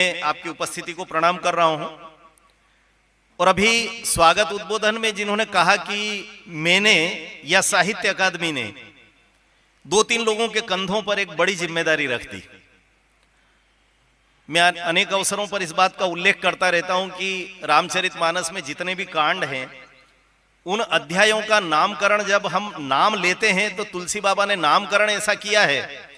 आपकी उपस्थिति को प्रणाम कर रहा हूं। और अभी स्वागत उद्बोधन में जिन्होंने कहा कि मैंने या साहित्य अकादमी ने दो तीन लोगों के कंधों पर एक बड़ी जिम्मेदारी रख दी। मैं अनेक अवसरों पर इस बात का उल्लेख करता रहता हूं कि रामचरितमानस में जितने भी कांड हैं उन अध्यायों का नामकरण जब हम नाम लेते हैं तो तुलसी बाबा ने नामकरण ऐसा किया है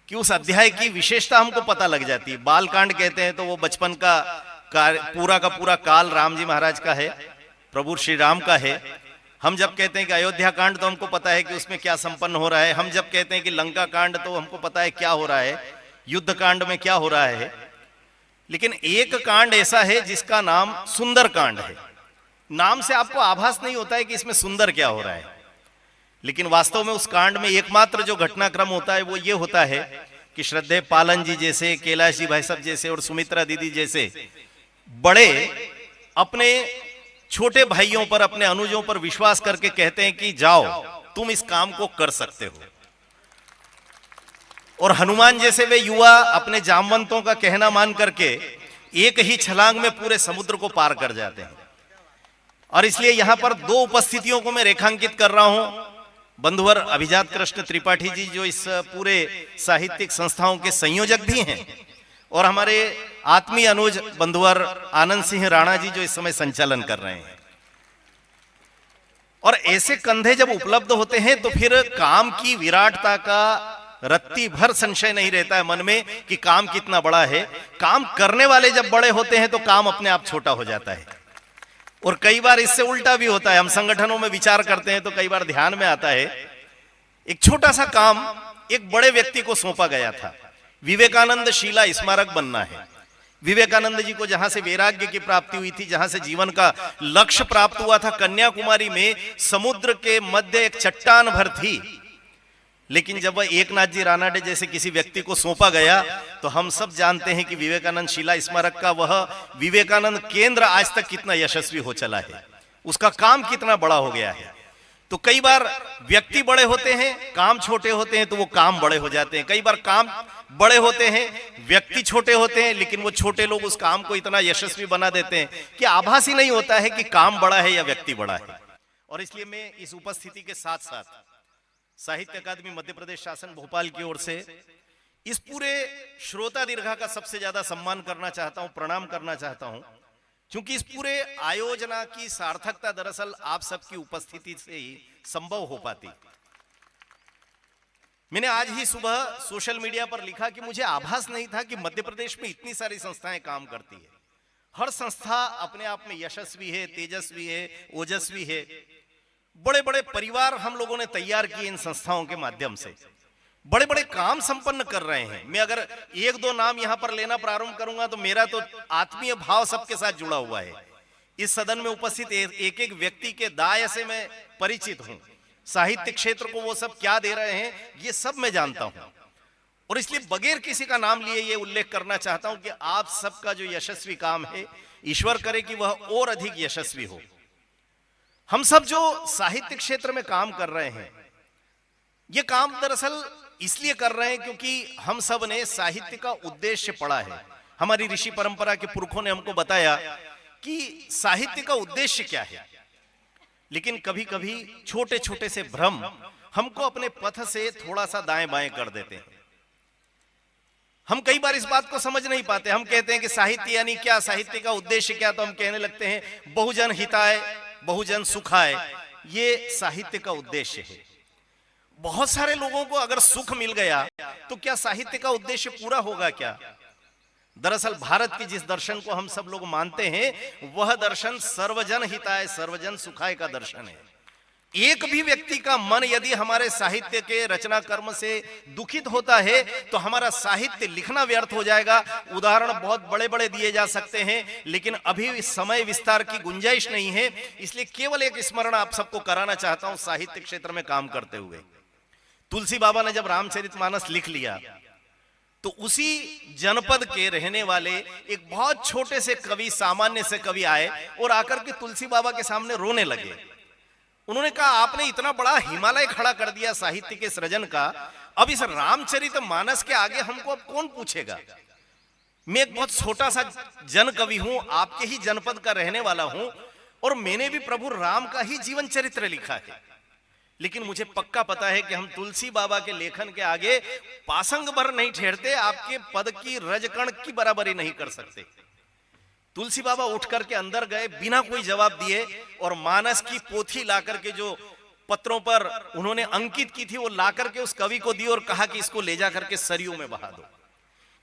कि उस अध्याय की विशेषता हमको पता लग जाती है। बाल कांड कहते हैं तो वो बचपन का पूरा काल राम जी महाराज का है, प्रभु श्री राम का है। हम जब कहते हैं कि अयोध्या कांड तो हमको पता है कि उसमें क्या संपन्न हो रहा है। हम जब कहते हैं कि लंका कांड तो हमको पता है क्या हो रहा है, युद्ध कांड में क्या हो रहा है। लेकिन एक कांड ऐसा है जिसका नाम सुंदर कांड है। नाम से आपको आभास नहीं होता है कि इसमें सुंदर क्या हो रहा है, लेकिन वास्तव में उस कांड में एकमात्र जो घटनाक्रम होता है वो ये होता है कि श्रद्धेय पालन जी जैसे, कैलाश जी भाई साहब जैसे और सुमित्रा दीदी जैसे बड़े अपने छोटे भाइयों पर, अपने अनुजों पर विश्वास करके कहते हैं कि जाओ तुम इस काम को कर सकते हो। और हनुमान जैसे वे युवा अपने जामवंतों का कहना मान करके एक ही छलांग में पूरे समुद्र को पार कर जाते हैं। और इसलिए यहां पर दो उपस्थितियों को मैं रेखांकित कर रहा हूं। बंधुवर अभिजात कृष्ण त्रिपाठी जी जो इस पूरे साहित्यिक संस्थाओं के संयोजक भी हैं, और हमारे आत्मीय अनुज बंधुवर आनंद सिंह राणा जी जो इस समय संचालन कर रहे हैं। और ऐसे कंधे जब उपलब्ध होते हैं तो फिर काम की विराटता का रत्ती भर संशय नहीं रहता है मन में कि काम कितना बड़ा है। काम करने वाले जब बड़े होते हैं तो काम अपने आप छोटा हो जाता है। और कई बार इससे उल्टा भी होता है। हम संगठनों में विचार करते हैं तो कई बार ध्यान में आता है एक छोटा सा काम एक बड़े व्यक्ति को सौंपा गया था। विवेकानंद शिला स्मारक बनना है। विवेकानंद जी को जहां से वैराग्य की प्राप्ति हुई थी, जहां से जीवन का लक्ष्य प्राप्त हुआ था, कन्याकुमारी में समुद्र के मध्य एक चट्टान भर थी। लेकिन जब वह एकनाथ जी रानाडे जैसे किसी व्यक्ति को सौंपा गया तो हम सब जानते हैं कि विवेकानंद शिला स्मारक का वह विवेकानंद केंद्र आज तक कितना यशस्वी हो चला है, उसका काम कितना बड़ा हो गया है। तो कई बार व्यक्ति बड़े होते हैं, काम छोटे होते हैं तो वो काम बड़े हो जाते हैं। कई बार काम बड़े होते हैं, व्यक्ति छोटे होते हैं, लेकिन वो छोटे लोग उस काम को इतना यशस्वी बना देते हैं कि आभास ही नहीं होता है कि काम बड़ा है या व्यक्ति बड़ा है। और इसलिए मैं इस उपस्थिति के साथ साथ साहित्य अकादमी मध्य प्रदेश शासन भोपाल की ओर से इस पूरे श्रोता दीर्घा का सबसे ज्यादा सम्मान करना चाहता हूं, प्रणाम करना चाहता हूं, क्योंकि इस पूरे आयोजना की सार्थकता दरअसल आप सबकी उपस्थिति से ही संभव हो पाती। मैंने आज ही सुबह सोशल मीडिया पर लिखा कि मुझे आभास नहीं था कि मध्य प्रदेश में इतनी सारी संस्थाएं काम करती है। हर संस्था अपने आप में यशस्वी है, तेजस्वी है, ओजस्वी है। बड़े बड़े परिवार हम लोगों ने तैयार किए इन संस्थाओं के माध्यम से, बड़े बड़े काम संपन्न कर रहे हैं। मैं अगर एक दो नाम यहां पर लेना प्रारंभ करूंगा तो मेरा तो आत्मीय भाव सबके साथ जुड़ा हुआ है। इस सदन में उपस्थित एक एक व्यक्ति के दाय से मैं परिचित हूं। साहित्य क्षेत्र को वो सब क्या दे रहे हैं ये सब मैं जानता हूं। और इसलिए बगैर किसी का नाम लिए ये उल्लेख करना चाहता हूं कि आप सबका जो यशस्वी काम है, ईश्वर करे कि वह और अधिक यशस्वी हो। हम सब जो साहित्य क्षेत्र में काम कर रहे हैं ये काम दरअसल इसलिए कर रहे हैं क्योंकि हम सब ने साहित्य का उद्देश्य पढ़ा है। हमारी ऋषि परंपरा के पुरखों ने हमको बताया कि साहित्य का उद्देश्य क्या है। लेकिन कभी कभी छोटे छोटे से भ्रम हमको अपने पथ से थोड़ा सा दाएं बाएं कर देते हैं। हम कई बार इस बात को समझ नहीं पाते। हम कहते हैं कि साहित्य यानी क्या, साहित्य का उद्देश्य क्या, तो हम कहने लगते हैं बहुजन हिताय बहुजन सुखाय, ये साहित्य का उद्देश्य है। बहुत सारे लोगों को अगर सुख मिल गया तो क्या साहित्य का उद्देश्य पूरा होगा क्या? दरअसल भारत की जिस दर्शन को हम सब लोग मानते हैं वह दर्शन सर्वजन हिताय सर्वजन सुखाय का दर्शन है। एक भी व्यक्ति का मन यदि हमारे साहित्य के रचना कर्म से दुखित होता है तो हमारा साहित्य लिखना व्यर्थ हो जाएगा। उदाहरण बहुत बड़े बड़े दिए जा सकते हैं, लेकिन अभी समय विस्तार की गुंजाइश नहीं है। इसलिए केवल एक स्मरण आप सबको कराना चाहता हूं साहित्य क्षेत्र में काम करते हुए। तुलसी बाबा ने जब रामचरितमानस लिख लिया तो उसी जनपद के रहने वाले एक बहुत छोटे से कवि, सामान्य से कवि आए और आकर के तुलसी बाबा के सामने रोने लगे। उन्होंने कहा आपने इतना बड़ा हिमालय खड़ा कर दिया साहित्य के सृजन का, अब इस रामचरितमानस के आगे हमको अब कौन पूछेगा। मैं एक बहुत छोटा सा जन कवि हूं, आपके ही जनपद का रहने वाला हूं, और मैंने भी प्रभु राम का ही जीवन चरित्र लिखा है। लेकिन मुझे पक्का पता है कि हम तुलसी बाबा के लेखन के आगे पासंग भर नहीं ठहरते, आपके पद की रजकण की बराबरी नहीं कर सकते। तुलसी बाबा उठ करके अंदर गए बिना कोई जवाब दिए, और मानस की पोथी लाकर के जो पत्रों पर उन्होंने अंकित की थी वो लाकर के उस कवि को दी और कहा कि इसको ले जा करके सरयू में बहा दो।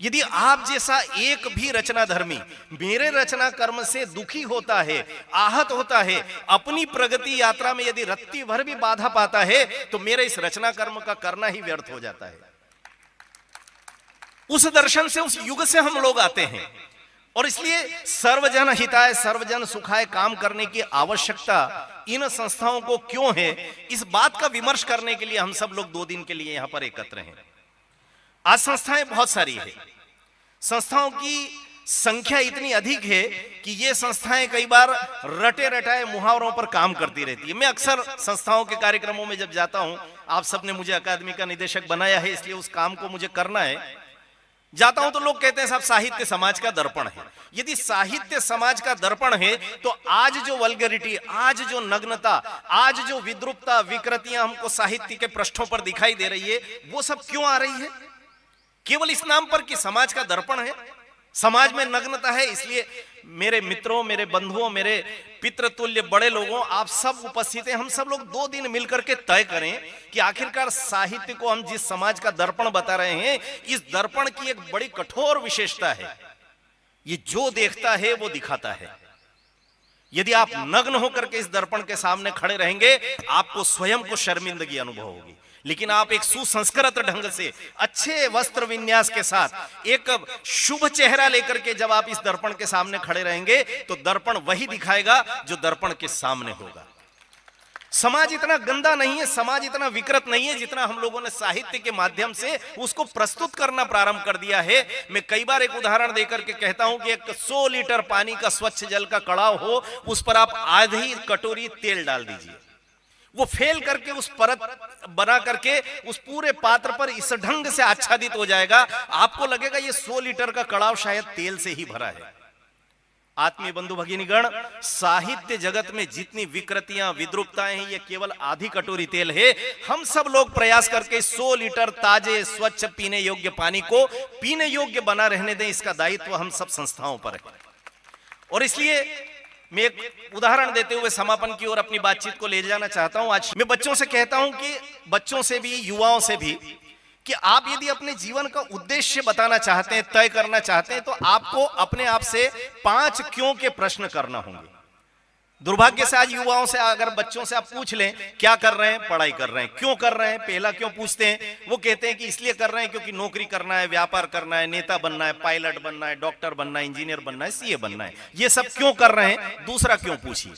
यदि आप जैसा एक भी रचना धर्मी मेरे रचना कर्म से दुखी होता है, आहत होता है, अपनी प्रगति यात्रा में यदि रत्ती भर भी बाधा पाता है, तो मेरे इस रचना कर्म का करना ही व्यर्थ हो जाता है। उस दर्शन से, उस युग से हम लोग आते हैं, और इसलिए सर्वजन हिताय सर्वजन सुखाय काम करने की आवश्यकता इन संस्थाओं को क्यों है, इस बात का विमर्श करने के लिए हम सब लोग 2 दिन के लिए यहां पर एकत्र हैं। आज संस्थाएं बहुत सारी है, संस्थाओं की संख्या इतनी अधिक है कि ये संस्थाएं कई बार रटे रटाए मुहावरों पर काम करती रहती है। मैं अक्सर संस्थाओं के कार्यक्रमों में जब जाता हूं, आप सबने मुझे अकादमी का निदेशक बनाया है, इसलिए उस काम को मुझे करना है। जाता हूं तो लोग कहते हैं साहब साहित्य समाज का दर्पण है। यदि साहित्य समाज का दर्पण है तो आज जो वल्गरिटी, आज जो नग्नता, आज जो विद्रुपता, विकृतियां हमको साहित्य के पृष्ठों पर दिखाई दे रही है, वो सब क्यों आ रही है? केवल इस नाम पर कि समाज का दर्पण है, समाज में नग्नता है। इसलिए मेरे मित्रों, मेरे बंधुओं, मेरे पितृतुल्य बड़े लोगों, आप सब उपस्थित हैं, हम सब लोग 2 दिन मिलकर के तय करें कि आखिरकार साहित्य को हम जिस समाज का दर्पण बता रहे हैं, इस दर्पण की एक बड़ी कठोर विशेषता है, ये जो देखता है वो दिखाता है। यदि आप नग्न होकर के इस दर्पण के सामने खड़े रहेंगे, आपको स्वयं को शर्मिंदगी अनुभव होगी। लेकिन आप एक सुसंस्कृत ढंग से, अच्छे वस्त्र विन्यास के साथ, एक शुभ चेहरा लेकर के जब आप इस दर्पण के सामने खड़े रहेंगे, तो दर्पण वही दिखाएगा जो दर्पण के सामने होगा। समाज इतना गंदा नहीं है, समाज इतना विकृत नहीं है, जितना हम लोगों ने साहित्य के माध्यम से उसको प्रस्तुत करना प्रारंभ कर दिया है। मैं कई बार एक उदाहरण देकर के कहता हूं कि एक 100 लीटर पानी का स्वच्छ जल का कड़ाव हो, उस पर आप आधी कटोरी तेल डाल दीजिए, वो फेल करके उस परत बना करके उस पूरे पात्र पर इस ढंग से आच्छादित हो जाएगा, आपको लगेगा ये 100 लीटर का कड़ाव शायद तेल से ही भरा है। आत्मीय बंधु भगिनीगण, साहित्य जगत में जितनी विकृतियां, विद्रुपताएं हैं, ये केवल आधी कटोरी तेल है। हम सब लोग प्रयास करके 100 लीटर ताजे स्वच्छ पीने योग्य पानी को पीने योग्य बना रहने दें, इसका दायित्व हम सब संस्थाओं पर है। और इसलिए मैं एक उदाहरण देते हुए समापन की ओर अपनी बातचीत को ले जाना चाहता हूं। आज मैं बच्चों से कहता हूं कि बच्चों से भी, युवाओं से भी, कि आप यदि अपने जीवन का उद्देश्य बताना चाहते हैं, तय करना चाहते हैं, तो आपको अपने आप से 5 क्यों के प्रश्न करना होंगे। दुर्भाग्य से आज युवाओं से, अगर बच्चों से आप पूछ लें क्या कर रहे हैं, पढ़ाई कर रहे हैं, क्यों कर रहे हैं, पहला क्यों पूछते हैं, वो कहते हैं कि इसलिए कर रहे हैं क्योंकि नौकरी करना है, व्यापार करना है, नेता बनना है, पायलट बनना है, डॉक्टर बनना है, इंजीनियर बनना है, सीए बनना है। ये सब क्यों कर रहे हैं, दूसरा क्यों पूछिए।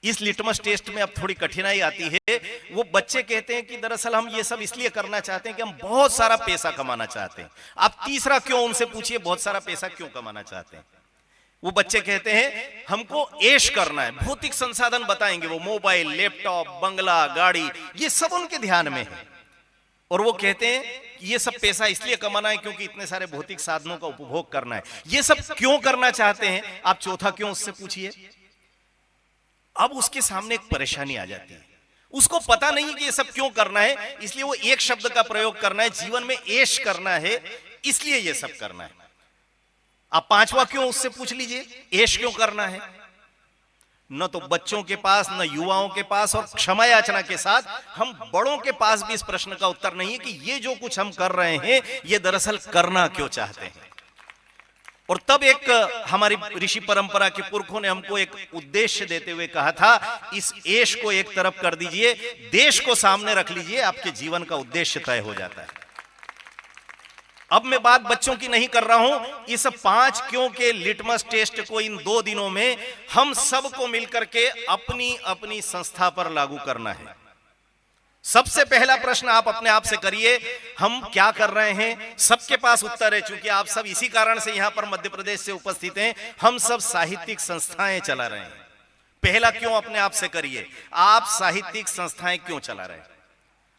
इस लिटमस टेस्ट में अब थोड़ी कठिनाई आती है। वो बच्चे कहते हैं कि दरअसल हम ये सब इसलिए करना चाहते हैं कि हम बहुत सारा पैसा कमाना चाहते हैं। आप तीसरा क्यों उनसे पूछिए, बहुत सारा पैसा क्यों कमाना चाहते हैं। वो बच्चे कहते हैं हमको ऐश करना है, भौतिक संसाधन बताएंगे, वो मोबाइल, लैपटॉप, बंगला, गाड़ी, ये सब उनके ध्यान में है। और वो कहते हैं कि ये सब पैसा इसलिए कमाना है क्योंकि इतने सारे भौतिक साधनों का उपभोग करना है। ये सब क्यों करना चाहते हैं, आप चौथा क्यों उससे पूछिए। अब उसके सामने एक परेशानी आ जाती है, उसको पता नहीं कि ये सब क्यों करना है, इसलिए वो एक शब्द का प्रयोग करना है, जीवन में ऐश करना है, इसलिए ये सब करना है। आप 5वां क्यों उससे पूछ लीजिए, ऐश क्यों करना है। न तो बच्चों के पास, न युवाओं के पास, और क्षमा याचना के साथ हम बड़ों के पास भी इस प्रश्न का उत्तर नहीं है कि ये जो कुछ हम कर रहे हैं ये दरअसल करना क्यों चाहते हैं। और तब एक हमारी ऋषि परंपरा के पुरखों ने हमको एक उद्देश्य देते हुए कहा था, इस ऐश को एक तरफ कर दीजिए, देश को सामने रख लीजिए, आपके जीवन का उद्देश्य तय हो जाता है। अब मैं बात बच्चों की नहीं कर रहा हूं। इस 5 क्यों के लिटमस टेस्ट को इन 2 दिनों में हम सबको मिलकर के अपनी अपनी संस्था पर लागू करना है। सबसे पहला प्रश्न आप अपने आप से करिए, हम क्या कर रहे हैं। सबके पास उत्तर है, क्योंकि आप सब इसी कारण से यहां पर मध्य प्रदेश से उपस्थित हैं। हम सब साहित्यिक संस्थाएं चला रहे हैं। पहला क्यों अपने आप से करिए, आप साहित्यिक संस्थाएं क्यों चला रहे हैं।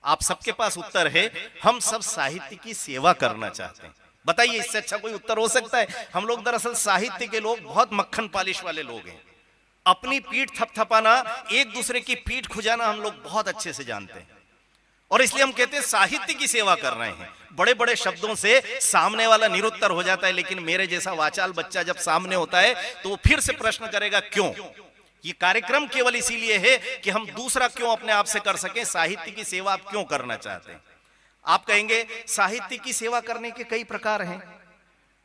आप सबके पास उत्तर है, हम सब साहित्य की सेवा करना चाहते हैं। बताइए, इससे अच्छा कोई उत्तर हो सकता है? हम लोग दरअसल साहित्य के लोग बहुत मक्खन पालिश वाले लोग हैं। अपनी पीठ थपथपाना, एक दूसरे की पीठ खुजाना हम लोग बहुत अच्छे से जानते हैं, और इसलिए हम कहते हैं साहित्य की सेवा कर रहे हैं। बड़े बड़े शब्दों से सामने वाला निरुत्तर हो जाता है, लेकिन मेरे जैसा वाचाल बच्चा जब सामने होता है तो वो फिर से प्रश्न करेगा क्यों। ये कार्यक्रम केवल इसीलिए है कि हम दूसरा क्यों अपने आप से कर सकें। साहित्य की सेवा आप क्यों करना चाहते हैं? आप कहेंगे साहित्य की सेवा करने के कई प्रकार हैं।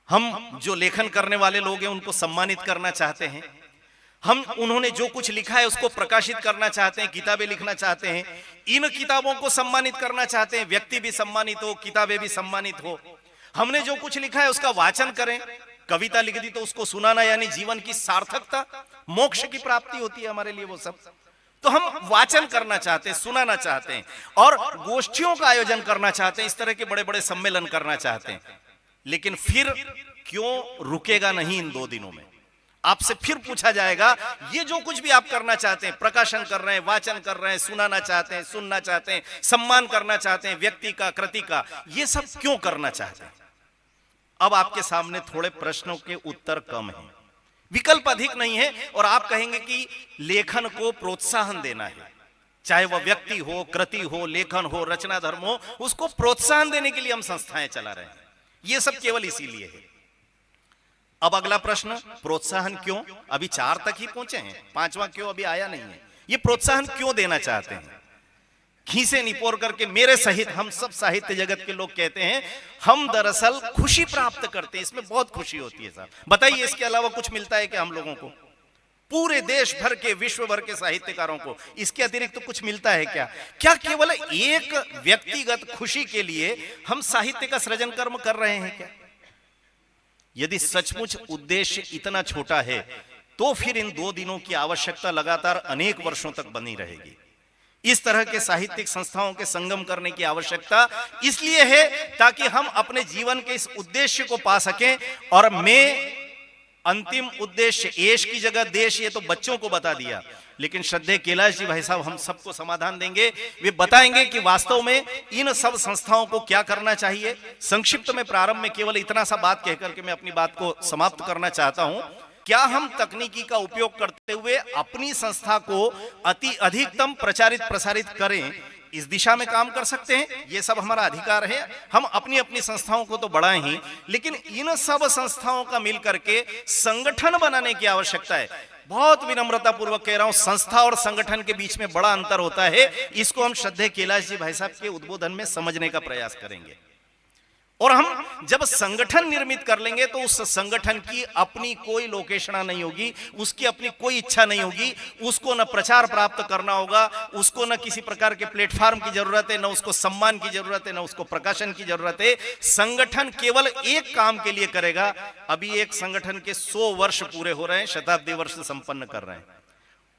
हम जो लेखन करने वाले लोग हैं उनको सम्मानित करना चाहते हैं, हम उन्होंने जो कुछ लिखा है उसको प्रकाशित करना चाहते हैं, किताबें लिखना चाहते हैं, इन किताबों को सम्मानित करना चाहते हैं, व्यक्ति भी सम्मानित हो, किताबें भी सम्मानित हो। हमने जो कुछ लिखा है उसका वाचन करें, कविता लिख दी तो उसको सुनाना, यानी जीवन की सार्थकता, मोक्ष की प्राप्ति होती है हमारे लिए वो सब। तो हम वाचन करना चाहते हैं, सुनाना चाहते हैं, और गोष्ठियों का आयोजन करना चाहते हैं, इस तरह के बड़े बड़े सम्मेलन करना चाहते हैं। लेकिन फिर क्यों रुकेगा नहीं इन 2 दिनों में? आपसे फिर पूछा जाएगा, ये जो कुछ भी आप करना चाहते हैं, प्रकाशन कर रहे हैं, वाचन कर रहे हैं, सुनाना चाहते हैं, सुनना चाहते हैं, सम्मान करना चाहते हैं व्यक्ति का, कृति का, ये सब क्यों करना चाहते हैं? अब आपके सामने थोड़े प्रश्नों के उत्तर कम हैं, विकल्प अधिक नहीं है, और आप कहेंगे कि लेखन को प्रोत्साहन देना है, चाहे वह व्यक्ति हो, कृति हो, लेखन हो, रचना धर्म हो, उसको प्रोत्साहन देने के लिए हम संस्थाएं चला रहे हैं। ये सब केवल इसीलिए है। अब अगला प्रश्न, प्रोत्साहन क्यों? अभी 4 तक ही पहुंचे हैं, 5वां क्यों अभी आया नहीं है। ये प्रोत्साहन क्यों देना चाहते हैं? खीसे निपोर करके मेरे सहित हम सब साहित्य जगत के लोग कहते हैं, हम दरअसल खुशी प्राप्त करते हैं, इसमें बहुत खुशी होती है साहब। बताइए, इसके अलावा कुछ मिलता है क्या हम लोगों को? पूरे देश भर के, विश्व भर के साहित्यकारों को इसके अतिरिक्त तो कुछ मिलता है क्या? क्या केवल एक व्यक्तिगत खुशी के लिए हम साहित्य का सृजन कर्म कर रहे हैं क्या? यदि सचमुच उद्देश्य इतना छोटा है तो फिर इन 2 दिनों की आवश्यकता लगातार अनेक वर्षों तक बनी रहेगी। इस तरह के साहित्यिक संस्थाओं के संगम करने की आवश्यकता इसलिए है ताकि हम अपने जीवन के इस उद्देश्य को पा सकें। और मैं अंतिम उद्देश्य एश की जगह देश, ये तो बच्चों को बता दिया, लेकिन श्रद्धेय कैलाश जी भाई साहब हम सबको समाधान देंगे। वे बताएंगे कि वास्तव में इन सब संस्थाओं को क्या करना चाहिए। संक्षिप्त में प्रारंभ में केवल इतना सा बात कहकर के मैं अपनी बात को समाप्त करना चाहता हूं। क्या हम तकनीकी का उपयोग करते हुए अपनी संस्था को अधिकतम प्रचारित प्रसारित करें, इस दिशा में काम कर सकते हैं? ये सब हमारा अधिकार है। हम अपनी अपनी संस्थाओं को तो बढ़ाएं ही, लेकिन इन सब संस्थाओं का मिलकर के संगठन बनाने की आवश्यकता है। बहुत विनम्रता पूर्वक कह रहा हूं, संस्था और संगठन के बीच में बड़ा अंतर होता है। इसको हम श्रद्धेय कैलाश जी भाई साहब के उद्बोधन में समझने का प्रयास करेंगे। और हम जब संगठन निर्मित कर लेंगे तो उस संगठन की अपनी कोई लोकेशना नहीं होगी, उसकी अपनी कोई इच्छा नहीं होगी, उसको न प्रचार प्राप्त करना होगा, उसको न किसी प्रकार के प्लेटफॉर्म की जरूरत है, न उसको सम्मान की जरूरत है, न उसको प्रकाशन की जरूरत है। संगठन केवल एक काम के लिए करेगा। अभी एक संगठन के 100 वर्ष पूरे हो रहे हैं, शताब्दी वर्ष संपन्न कर रहे हैं,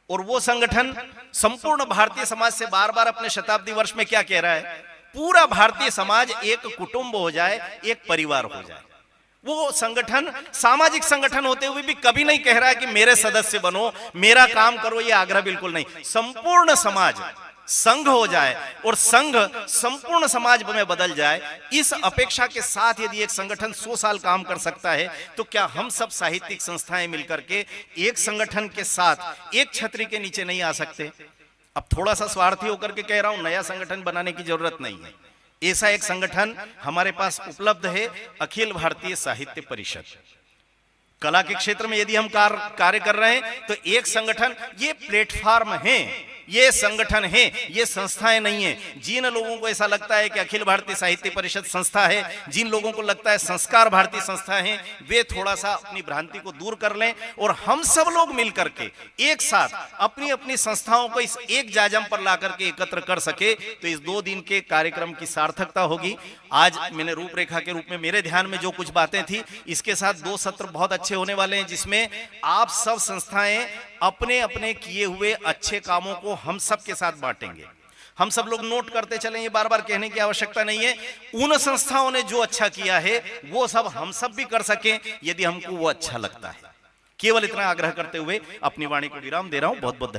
और वो संगठन संपूर्ण भारतीय समाज से बार बार अपने शताब्दी वर्ष में क्या कह रहा है? पूरा भारतीय समाज एक कुटुंब हो जाए, एक परिवार हो जाए। वो संगठन सामाजिक संगठन होते हुए भी कभी नहीं कह रहा है कि मेरे सदस्य बनो, मेरा काम करो, ये आग्रह बिल्कुल नहीं। संपूर्ण समाज संघ हो जाए और संघ संपूर्ण समाज में बदल जाए, इस अपेक्षा के साथ यदि एक संगठन 100 साल काम कर सकता है, तो क्या हम सब साहित्यिक संस्थाएं मिलकर के एक संगठन के साथ एक छतरी के नीचे नहीं आ सकते? अब थोड़ा सा स्वार्थी होकर के कह रहा हूं, नया संगठन बनाने की जरूरत नहीं है। ऐसा एक संगठन हमारे पास उपलब्ध है, अखिल भारतीय साहित्य परिषद। कला के क्षेत्र में यदि हम कार्य कर रहे हैं तो एक संगठन, ये प्लेटफॉर्म है, ये संगठन है, ये संस्थाएं नहीं है। जिन लोगों को ऐसा लगता है कि अखिल भारतीय साहित्य परिषद संस्था है, जिन लोगों को लगता है संस्कार भारतीय संस्था है, वे थोड़ा सा अपनी भ्रांति को दूर कर लें और हम सब लोग मिलकर के एक साथ अपनी अपनी संस्थाओं को इस एक जाजम पर ला करके एकत्र कर सके, तो इस 2 दिन के कार्यक्रम की सार्थकता होगी। आज मैंने रूपरेखा के रूप में मेरे ध्यान में जो कुछ बातें थी, इसके साथ 2 सत्र बहुत अच्छे होने वाले हैं, जिसमें आप सब संस्थाएं अपने अपने किए हुए अच्छे कामों को हम सब के साथ बांटेंगे। हम सब लोग नोट करते चलें, ये बार बार कहने की आवश्यकता नहीं है। उन संस्थाओं ने जो अच्छा किया है वो सब हम सब भी कर सकें यदि हमको वो अच्छा लगता है। केवल इतना आग्रह करते हुए अपनी वाणी को विराम दे रहा हूं। बहुत बहुत